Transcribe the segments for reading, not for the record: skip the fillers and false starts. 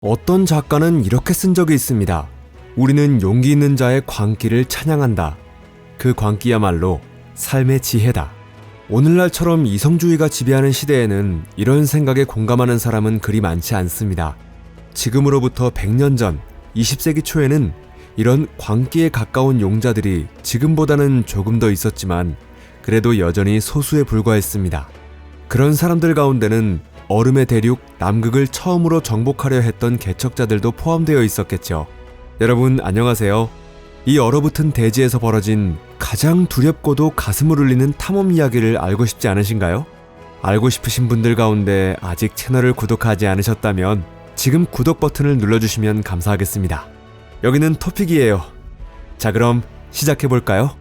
어떤 작가는 이렇게 쓴 적이 있습니다. 우리는 용기 있는 자의 광기를 찬양한다. 그 광기야말로 삶의 지혜다. 오늘날처럼 이성주의가 지배하는 시대에는 이런 생각에 공감하는 사람은 그리 많지 않습니다. 지금으로부터 100년 전 20세기 초에는 이런 광기에 가까운 용자들이 지금보다는 조금 더 있었지만 그래도 여전히 소수에 불과했습니다. 그런 사람들 가운데는 얼음의 대륙 남극을 처음으로 정복하려 했던 개척자들도 포함되어 있었겠죠. 여러분 안녕하세요. 이 얼어붙은 대지에서 벌어진 가장 두렵고도 가슴을 울리는 탐험 이야기를 알고 싶지 않으신가요? 알고 싶으신 분들 가운데 아직 채널을 구독하지 않으셨다면 지금 구독 버튼을 눌러주시면 감사하겠습니다. 여기는 토픽이에요. 자, 그럼 시작해볼까요?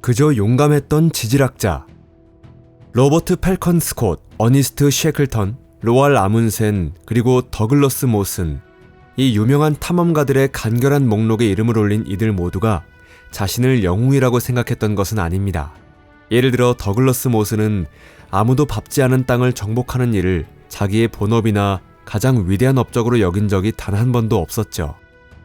그저 용감했던 지질학자. 로버트 펠컨 스콧, 어니스트 셰클턴, 로알 아문센, 그리고 더글러스 모슨. 이 유명한 탐험가들의 간결한 목록에 이름을 올린 이들 모두가 자신을 영웅이라고 생각했던 것은 아닙니다. 예를 들어 더글러스 모슨은 아무도 밟지 않은 땅을 정복하는 일을 자기의 본업이나 가장 위대한 업적으로 여긴 적이 단 한 번도 없었죠.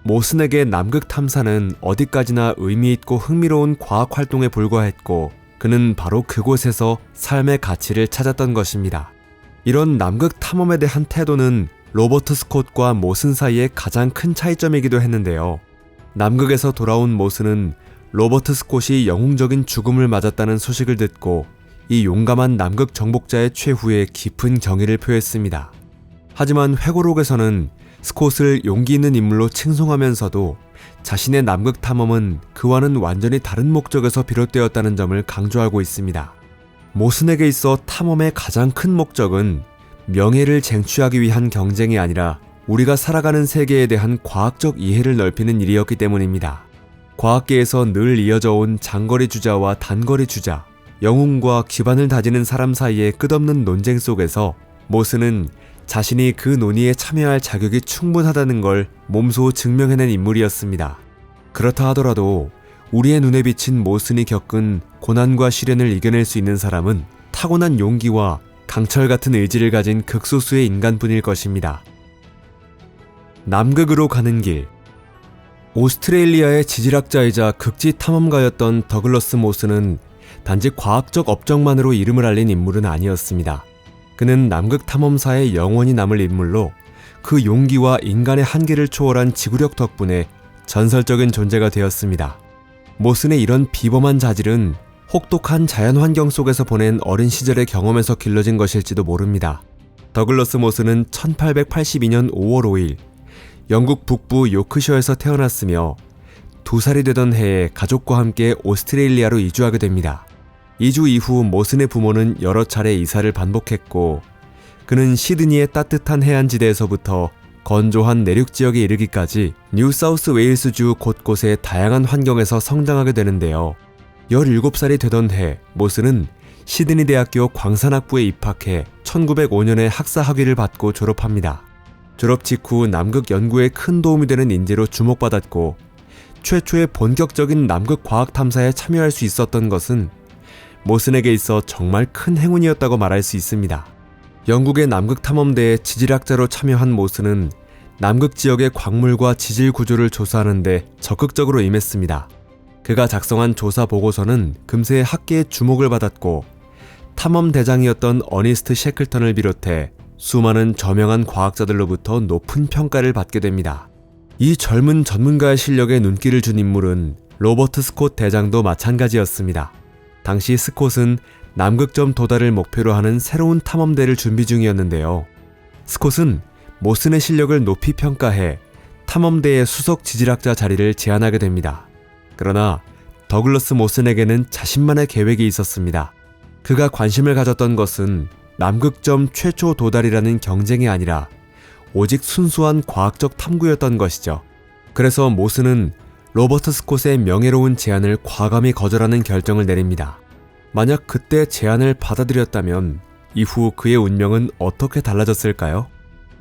모슨에게 남극 탐사는 어디까지나 의미있고 흥미로운 과학 활동에 불과했고 그는 바로 그곳에서 삶의 가치를 찾았던 것입니다. 이런 남극 탐험에 대한 태도는 로버트 스콧과 모슨 사이의 가장 큰 차이점이기도 했는데요. 남극에서 돌아온 모슨은 로버트 스콧이 영웅적인 죽음을 맞았다는 소식을 듣고 이 용감한 남극 정복자의 최후에 깊은 경의를 표했습니다. 하지만 회고록에서는 스콧을 용기 있는 인물로 칭송하면서도 자신의 남극 탐험은 그와는 완전히 다른 목적에서 비롯되었다는 점을 강조하고 있습니다. 모슨에게 있어 탐험의 가장 큰 목적은 명예를 쟁취하기 위한 경쟁이 아니라 우리가 살아가는 세계에 대한 과학적 이해를 넓히는 일이었기 때문입니다. 과학계에서 늘 이어져 온 장거리 주자와 단거리 주자, 영웅과 기반을 다지는 사람 사이의 끝없는 논쟁 속에서 모슨은 자신이 그 논의에 참여할 자격이 충분하다는 걸 몸소 증명해낸 인물이었습니다. 그렇다 하더라도 우리의 눈에 비친 모슨이 겪은 고난과 시련을 이겨낼 수 있는 사람은 타고난 용기와 강철 같은 의지를 가진 극소수의 인간뿐일 것입니다. 남극으로 가는 길. 오스트레일리아의 지질학자이자 극지 탐험가였던 더글러스 모슨은 단지 과학적 업적만으로 이름을 알린 인물은 아니었습니다. 그는 남극 탐험사에 영원히 남을 인물로 그 용기와 인간의 한계를 초월한 지구력 덕분에 전설적인 존재가 되었습니다. 모슨의 이런 비범한 자질은 혹독한 자연 환경 속에서 보낸 어린 시절의 경험에서 길러진 것일지도 모릅니다. 더글러스 모슨은 1882년 5월 5일 영국 북부 요크셔에서 태어났으며 2살이 되던 해에 가족과 함께 오스트레일리아로 이주하게 됩니다. 이주 이후 모슨의 부모는 여러 차례 이사를 반복했고 그는 시드니의 따뜻한 해안지대에서부터 건조한 내륙지역에 이르기까지 뉴사우스 웨일스주 곳곳의 다양한 환경에서 성장하게 되는데요. 17살이 되던 해 모슨은 시드니 대학교 광산학부에 입학해 1905년에 학사 학위를 받고 졸업합니다. 졸업 직후 남극 연구에 큰 도움이 되는 인재로 주목받았고 최초의 본격적인 남극 과학 탐사에 참여할 수 있었던 것은 모슨에게 있어 정말 큰 행운이었다고 말할 수 있습니다. 영국의 남극 탐험대에 지질학자로 참여한 모슨은 남극 지역의 광물과 지질 구조를 조사하는 데 적극적으로 임했습니다. 그가 작성한 조사 보고서는 금세 학계의 주목을 받았고 탐험 대장이었던 어니스트 셰클턴을 비롯해 수많은 저명한 과학자들로부터 높은 평가를 받게 됩니다. 이 젊은 전문가의 실력에 눈길을 준 인물은 로버트 스콧 대장도 마찬가지였습니다. 당시 스콧은 남극점 도달을 목표로 하는 새로운 탐험대를 준비 중이었는데요. 스콧은 모슨의 실력을 높이 평가해 탐험대의 수석 지질학자 자리를 제안하게 됩니다. 그러나 더글러스 모슨에게는 자신만의 계획이 있었습니다. 그가 관심을 가졌던 것은 남극점 최초 도달이라는 경쟁이 아니라 오직 순수한 과학적 탐구였던 것이죠. 그래서 모슨은 로버트 스콧의 명예로운 제안을 과감히 거절하는 결정을 내립니다. 만약 그때 제안을 받아들였다면 이후 그의 운명은 어떻게 달라졌을까요?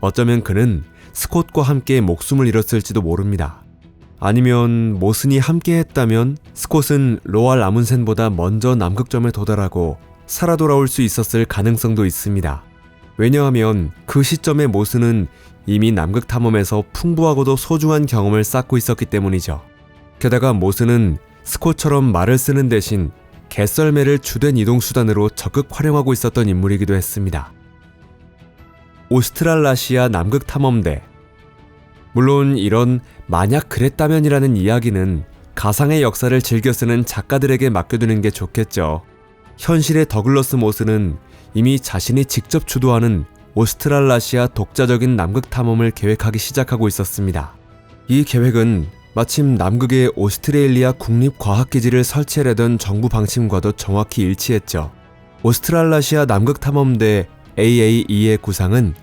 어쩌면 그는 스콧과 함께 목숨을 잃었을지도 모릅니다. 아니면 모슨이 함께 했다면 스콧은 로알 아문센보다 먼저 남극점에 도달하고 살아 돌아올 수 있었을 가능성도 있습니다. 왜냐하면 그 시점에 모슨은 이미 남극 탐험에서 풍부하고도 소중한 경험을 쌓고 있었기 때문이죠. 게다가 모슨은 스콧처럼 말을 쓰는 대신 개썰매를 주된 이동수단으로 적극 활용하고 있었던 인물이기도 했습니다. 오스트랄라시아 남극 탐험대. 물론 이런 만약 그랬다면이라는 이야기는 가상의 역사를 즐겨 쓰는 작가들에게 맡겨두는 게 좋겠죠. 현실의 더글러스 모슨은 이미 자신이 직접 주도하는 오스트랄라시아 독자적인 남극 탐험을 계획하기 시작하고 있었습니다. 이 계획은 마침 남극의 오스트레일리아 국립과학기지를 설치하려던 정부 방침과도 정확히 일치했죠. 오스트랄라시아 남극 탐험대 AAE의 구상은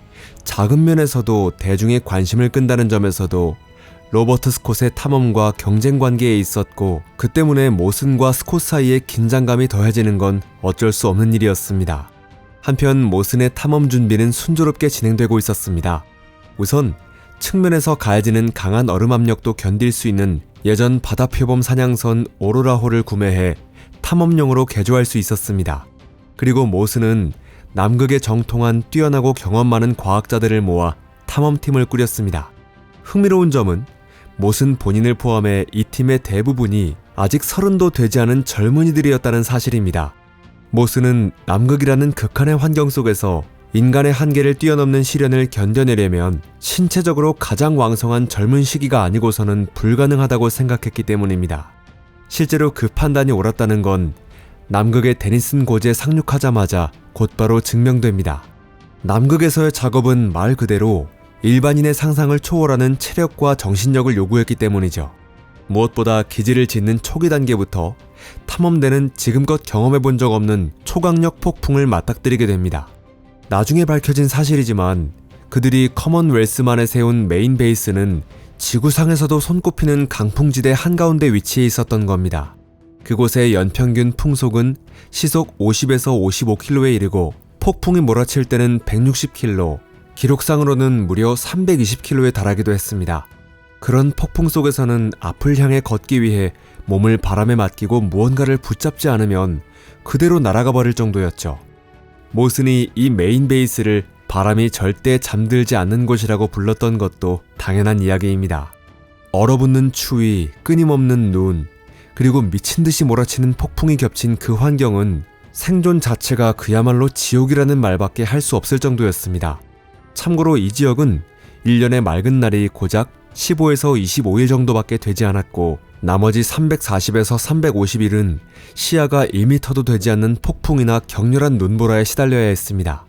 작은 면에서도 대중의 관심을 끈다는 점에서도 로버트 스콧의 탐험과 경쟁 관계에 있었고, 그 때문에 모슨과 스콧 사이에 긴장감이 더해지는 건 어쩔 수 없는 일이었습니다. 한편 모슨의 탐험 준비는 순조롭게 진행되고 있었습니다. 우선 측면에서 가해지는 강한 얼음 압력도 견딜 수 있는 예전 바다표범 사냥선 오로라호를 구매해 탐험용으로 개조할 수 있었습니다. 그리고 모슨은 남극에 정통한 뛰어나고 경험 많은 과학자들을 모아 탐험팀을 꾸렸습니다. 흥미로운 점은 모슨 본인을 포함해 이 팀의 대부분이 아직 30도 되지 않은 젊은이들이었다는 사실입니다. 모슨은 남극이라는 극한의 환경 속에서 인간의 한계를 뛰어넘는 시련을 견뎌내려면 신체적으로 가장 왕성한 젊은 시기가 아니고서는 불가능하다고 생각했기 때문입니다. 실제로 그 판단이 옳았다는 건 남극의 데니슨 고지에 상륙하자마자 곧바로 증명됩니다. 남극에서의 작업은 말 그대로 일반인의 상상을 초월하는 체력과 정신력을 요구했기 때문이죠. 무엇보다 기지를 짓는 초기 단계부터 탐험대는 지금껏 경험해본 적 없는 초강력 폭풍을 맞닥뜨리게 됩니다. 나중에 밝혀진 사실이지만 그들이 커먼웰스만에 세운 메인 베이스는 지구상에서도 손꼽히는 강풍지대 한가운데 위치해 있었던 겁니다. 그곳의 연평균 풍속은 시속 50에서 55km에 이르고 폭풍이 몰아칠 때는 160km, 기록상으로는 무려 320km에 달하기도 했습니다. 그런 폭풍 속에서는 앞을 향해 걷기 위해 몸을 바람에 맡기고 무언가를 붙잡지 않으면 그대로 날아가 버릴 정도였죠. 모슨이 이 메인 베이스를 바람이 절대 잠들지 않는 곳이라고 불렀던 것도 당연한 이야기입니다. 얼어붙는 추위, 끊임없는 눈, 그리고 미친듯이 몰아치는 폭풍이 겹친 그 환경은 생존 자체가 그야말로 지옥이라는 말밖에 할 수 없을 정도였습니다. 참고로 이 지역은 1년의 맑은 날이 고작 15에서 25일 정도밖에 되지 않았고, 나머지 340에서 350일은 시야가 1m도 되지 않는 폭풍이나 격렬한 눈보라에 시달려야 했습니다.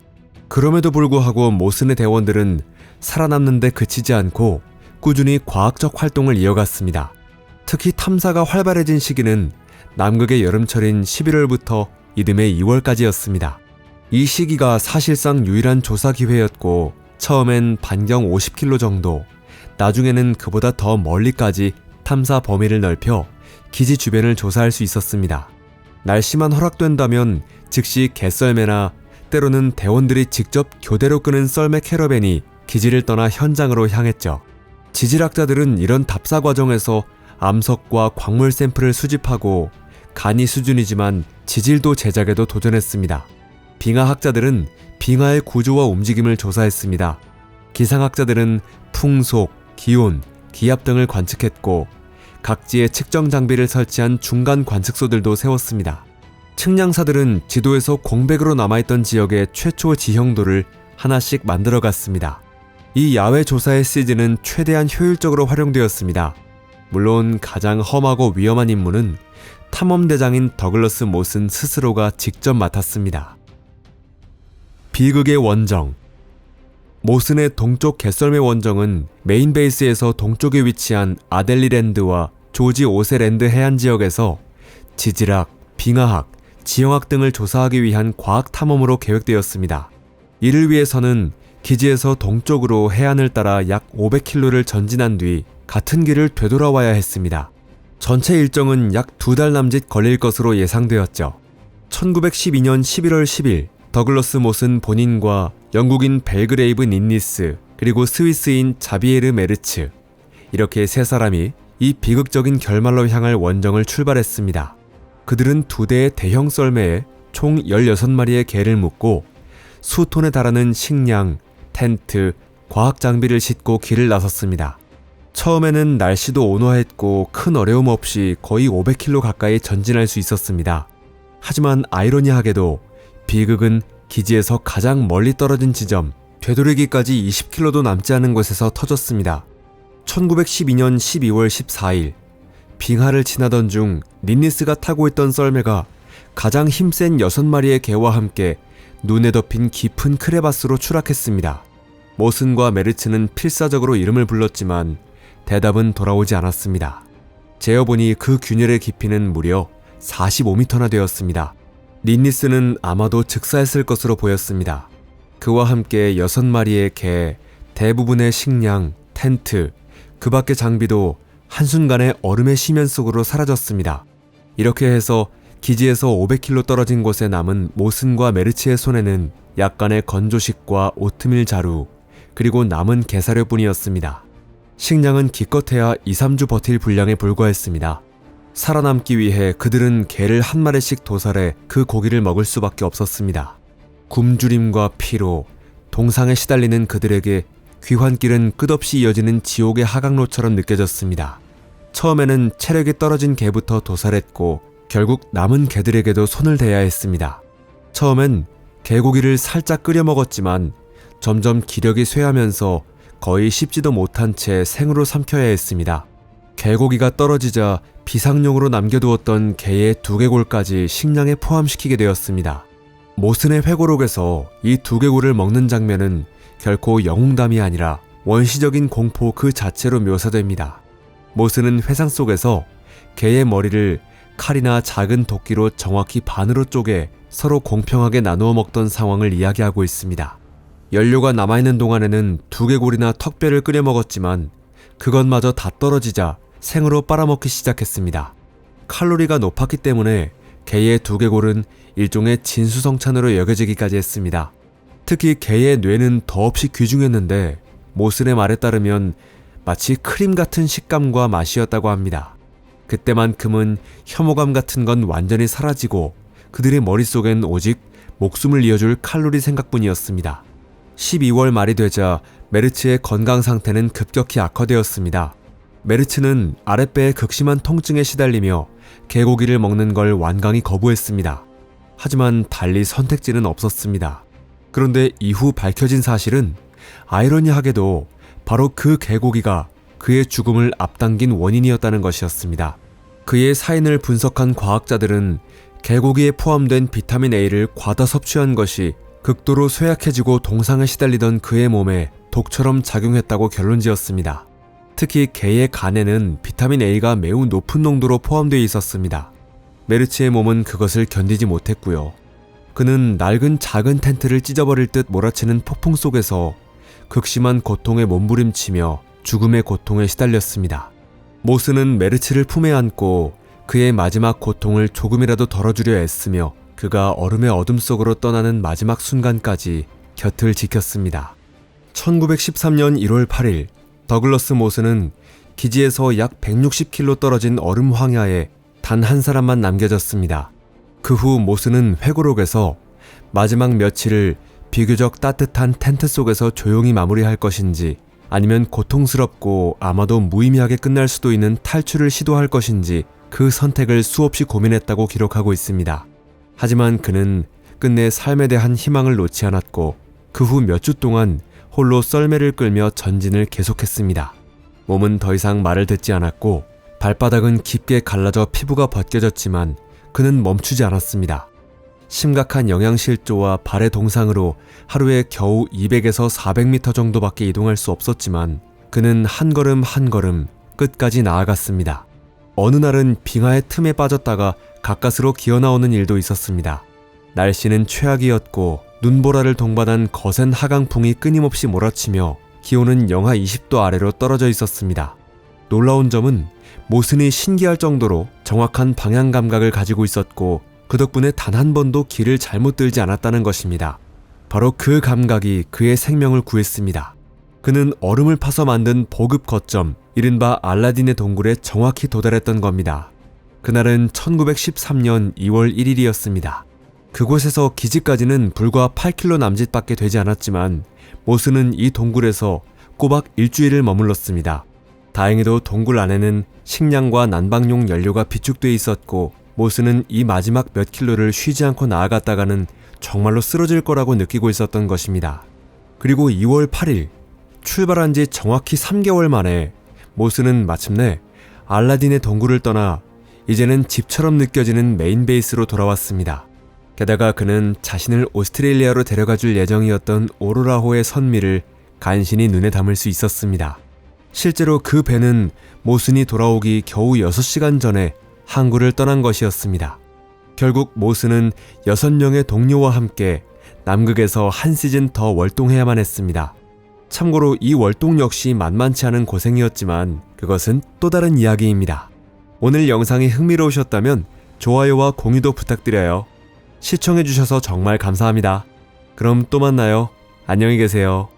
그럼에도 불구하고 모슨의 대원들은 살아남는 데 그치지 않고 꾸준히 과학적 활동을 이어갔습니다. 특히 탐사가 활발해진 시기는 남극의 여름철인 11월부터 이듬해 2월까지였습니다. 이 시기가 사실상 유일한 조사 기회였고, 처음엔 반경 50km 정도, 나중에는 그보다 더 멀리까지 탐사 범위를 넓혀 기지 주변을 조사할 수 있었습니다. 날씨만 허락된다면 즉시 개썰매나 때로는 대원들이 직접 교대로 끄는 썰매 캐러밴이 기지를 떠나 현장으로 향했죠. 지질학자들은 이런 답사 과정에서 암석과 광물 샘플을 수집하고 간이 수준이지만 지질도 제작에도 도전했습니다. 빙하학자들은 빙하의 구조와 움직임을 조사했습니다. 기상학자들은 풍속, 기온, 기압 등을 관측했고, 각지에 측정 장비를 설치한 중간 관측소들도 세웠습니다. 측량사들은 지도에서 공백으로 남아있던 지역의 최초 지형도를 하나씩 만들어갔습니다. 이 야외 조사의 시즌은 최대한 효율적으로 활용되었습니다. 물론 가장 험하고 위험한 임무는 탐험대장인 더글러스 모슨 스스로가 직접 맡았습니다. 비극의 원정. 모슨의 동쪽 개썰매 원정은 메인 베이스에서 동쪽에 위치한 아델리랜드와 조지 오세랜드 해안 지역에서 지질학, 빙하학, 지형학 등을 조사하기 위한 과학 탐험으로 계획되었습니다. 이를 위해서는 기지에서 동쪽으로 해안을 따라 약 500km를 전진한 뒤 같은 길을 되돌아와야 했습니다. 전체 일정은 약 2달 남짓 걸릴 것으로 예상되었죠. 1912년 11월 10일 더글러스 모슨 본인과 영국인 벨그레이브 닌니스, 그리고 스위스인 자비에르 메르츠, 이렇게 세 사람이 이 비극적인 결말로 향할 원정을 출발했습니다. 그들은 2대의 대형 썰매에 총 16마리의 개를 묶고 수톤에 달하는 식량, 텐트, 과학 장비를 싣고 길을 나섰습니다. 처음에는 날씨도 온화했고 큰 어려움 없이 거의 500km 가까이 전진할 수 있었습니다. 하지만 아이러니하게도 비극은 기지에서 가장 멀리 떨어진 지점, 되돌이기까지 20km도 남지 않은 곳에서 터졌습니다. 1912년 12월 14일, 빙하를 지나던 중 닌니스가 타고 있던 썰매가 가장 힘센 6마리의 개와 함께 눈에 덮인 깊은 크레바스로 추락했습니다. 모슨과 메르츠는 필사적으로 이름을 불렀지만 대답은 돌아오지 않았습니다. 재어보니 그 균열의 깊이는 무려 45m나 되었습니다. 닌니스는 아마도 즉사했을 것으로 보였습니다. 그와 함께 6마리의 개, 대부분의 식량, 텐트, 그 밖의 장비도 한순간에 얼음의 심연 속으로 사라졌습니다. 이렇게 해서 기지에서 500km 떨어진 곳에 남은 모슨과 메르츠의 손에는 약간의 건조식과 오트밀 자루, 그리고 남은 게사료뿐이었습니다. 식량은 기껏해야 2-3주 버틸 분량에 불과했습니다. 살아남기 위해 그들은 개를 한 마리씩 도살해 그 고기를 먹을 수밖에 없었습니다. 굶주림과 피로, 동상에 시달리는 그들에게 귀환길은 끝없이 이어지는 지옥의 하강로처럼 느껴졌습니다. 처음에는 체력이 떨어진 개부터 도살했고 결국 남은 개들에게도 손을 대야 했습니다. 처음엔 개고기를 살짝 끓여 먹었지만 점점 기력이 쇠하면서 거의 씹지도 못한 채 생으로 삼켜야 했습니다. 개고기가 떨어지자 비상용으로 남겨두었던 개의 두개골까지 식량에 포함시키게 되었습니다. 모슨의 회고록에서 이 두개골을 먹는 장면은 결코 영웅담이 아니라 원시적인 공포 그 자체로 묘사됩니다. 모슨은 회상 속에서 개의 머리를 칼이나 작은 도끼로 정확히 반으로 쪼개 서로 공평하게 나누어 먹던 상황을 이야기하고 있습니다. 연료가 남아있는 동안에는 두개골이나 턱뼈를 끓여 먹었지만 그것마저 다 떨어지자 생으로 빨아먹기 시작했습니다. 칼로리가 높았기 때문에 개의 두개골은 일종의 진수성찬으로 여겨지기까지 했습니다. 특히 개의 뇌는 더없이 귀중했는데 모슨의 말에 따르면 마치 크림 같은 식감과 맛이었다고 합니다. 그때만큼은 혐오감 같은 건 완전히 사라지고 그들의 머릿속엔 오직 목숨을 이어줄 칼로리 생각뿐이었습니다. 12월 말이 되자 메르츠의 건강 상태는 급격히 악화되었습니다. 메르츠는 아랫배의 극심한 통증에 시달리며 개고기를 먹는 걸 완강히 거부했습니다. 하지만 달리 선택지는 없었습니다. 그런데 이후 밝혀진 사실은 아이러니하게도 바로 그 개고기가 그의 죽음을 앞당긴 원인이었다는 것이었습니다. 그의 사인을 분석한 과학자들은 개고기에 포함된 비타민 A를 과다 섭취한 것이 극도로 쇠약해지고 동상에 시달리던 그의 몸에 독처럼 작용했다고 결론지었습니다. 특히 개의 간에는 비타민 A가 매우 높은 농도로 포함되어 있었습니다. 메르츠의 몸은 그것을 견디지 못했고요. 그는 낡은 작은 텐트를 찢어버릴 듯 몰아치는 폭풍 속에서 극심한 고통에 몸부림치며 죽음의 고통에 시달렸습니다. 모스는 메르츠를 품에 안고 그의 마지막 고통을 조금이라도 덜어주려 애쓰며 그가 얼음의 어둠 속으로 떠나는 마지막 순간까지 곁을 지켰습니다. 1913년 1월 8일 더글러스 모스는 기지에서 약 160km 떨어진 얼음 황야에 단 한 사람만 남겨졌습니다. 그 후 모스는 회고록에서 마지막 며칠을 비교적 따뜻한 텐트 속에서 조용히 마무리할 것인지 아니면 고통스럽고 아마도 무의미하게 끝날 수도 있는 탈출을 시도할 것인지 그 선택을 수없이 고민했다고 기록하고 있습니다. 하지만 그는 끝내 삶에 대한 희망을 놓지 않았고 그 후 몇 주 동안 홀로 썰매를 끌며 전진을 계속했습니다. 몸은 더 이상 말을 듣지 않았고 발바닥은 깊게 갈라져 피부가 벗겨졌지만 그는 멈추지 않았습니다. 심각한 영양실조와 발의 동상으로 하루에 겨우 200에서 400m 정도밖에 이동할 수 없었지만 그는 한 걸음 한 걸음 끝까지 나아갔습니다. 어느 날은 빙하의 틈에 빠졌다가 가까스로 기어나오는 일도 있었습니다. 날씨는 최악이었고 눈보라를 동반한 거센 하강풍이 끊임없이 몰아치며 기온은 영하 20도 아래로 떨어져 있었습니다. 놀라운 점은 모슨이 신기할 정도로 정확한 방향 감각을 가지고 있었고 그 덕분에 단 한 번도 길을 잘못 들지 않았다는 것입니다. 바로 그 감각이 그의 생명을 구했습니다. 그는 얼음을 파서 만든 보급 거점, 이른바 알라딘의 동굴에 정확히 도달했던 겁니다. 그날은 1913년 2월 1일이었습니다. 그곳에서 기지까지는 불과 8km 남짓밖에 되지 않았지만 모스는 이 동굴에서 꼬박 일주일을 머물렀습니다. 다행히도 동굴 안에는 식량과 난방용 연료가 비축돼 있었고 모스는 이 마지막 몇 킬로를 쉬지 않고 나아갔다가는 정말로 쓰러질 거라고 느끼고 있었던 것입니다. 그리고 2월 8일, 출발한 지 정확히 3개월 만에 모스는 마침내 알라딘의 동굴을 떠나 이제는 집처럼 느껴지는 메인 베이스로 돌아왔습니다. 게다가 그는 자신을 오스트레일리아로 데려가 줄 예정이었던 오로라호의 선미를 간신히 눈에 담을 수 있었습니다. 실제로 그 배는 모슨이 돌아오기 겨우 6시간 전에 항구를 떠난 것이었습니다. 결국 모슨은 6명의 동료와 함께 남극에서 한 시즌 더 월동해야만 했습니다. 참고로 이 월동 역시 만만치 않은 고생이었지만 그것은 또 다른 이야기입니다. 오늘 영상이 흥미로우셨다면 좋아요와 공유도 부탁드려요. 시청해주셔서 정말 감사합니다. 그럼 또 만나요. 안녕히 계세요.